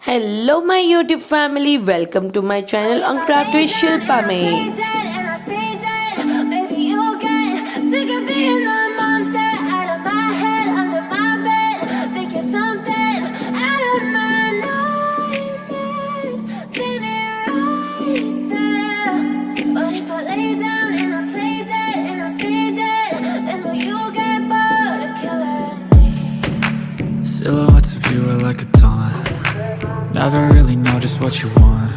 Hello my YouTube family, welcome to my channel on Craft with Shilpa Mein. Silhouettes of you are like a taunt. Never really know just what you want.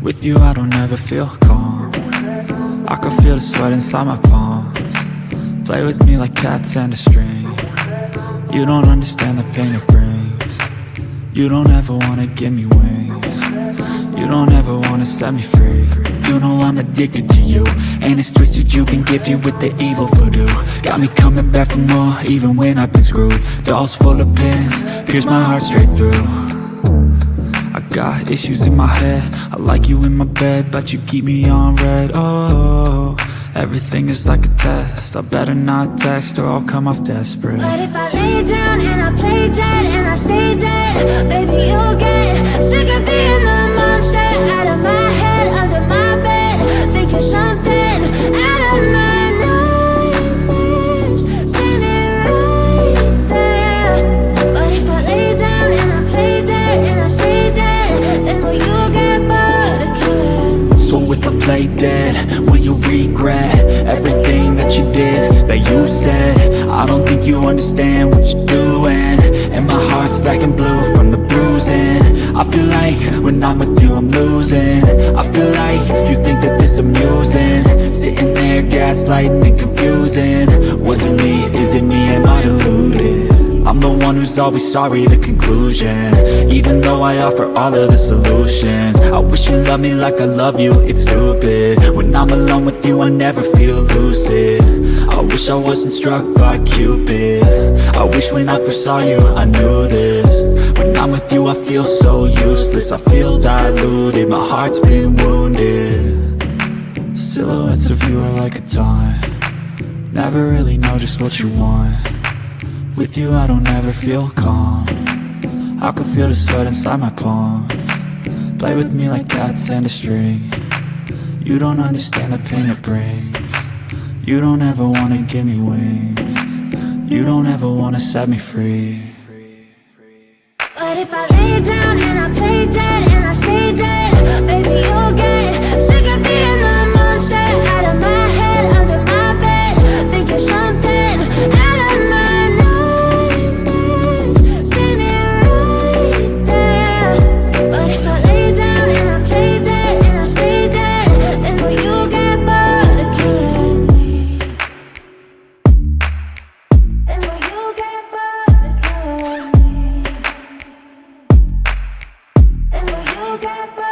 With you I don't ever feel calm. I can feel the sweat inside my palms. Play with me like cats and a string. You don't understand the pain it brings. You don't ever wanna give me wings. You don't ever wanna set me free. You know I'm addicted to you, and it's twisted, you've been gifted with the evil voodoo. Got me coming back for more, even when I've been screwed. Dolls full of pins, pierce my heart straight through. I got issues in my head, I like you in my bed, but you keep me on red. Oh, everything is like a test, I better not text or I'll come off desperate. But if I lay down and I play dead and I stay dead, baby you'll get sick of being the monster out of my head, under my bed, thinking something out of my nightmares, standing right there. But if I lay down and I play dead and I stay dead, then will you get bored of killing me? So if I play dead, will you regret everything that you did, that you said? I don't think you understand what you're doing, and my heart's black and blue from the bruising. I feel like when I'm with you I'm losing. I feel like you think that this amusing, sitting there gaslighting and confusing. Was it me? Is it me? Am I deluded? I'm the one who's always sorry, the conclusion, even though I offer all of the solutions. I wish you loved me like I love you, it's stupid. When I'm alone with you I never feel lucid. I wish I wasn't struck by Cupid. I wish when I first saw you I knew this. When I'm with you I feel so useless, I feel diluted, my heart's been wounded. Silhouettes of you are like a taunt. Never really know just what you want. With you I don't ever feel calm. I can feel the sweat inside my palms. Play with me like cats and a string. You don't understand the pain it brings. You don't ever wanna give me wings. You don't ever wanna set me free. But if I lay down and I play dead and I stay dead, baby you'll get sick of being the monster out of my head, under my bed, thinking something out of my nightmares, standing right there. But if I lay down and I play dead and I stay dead, then will you get bored of killing me? Then will you get bored of killing me? And will you get back?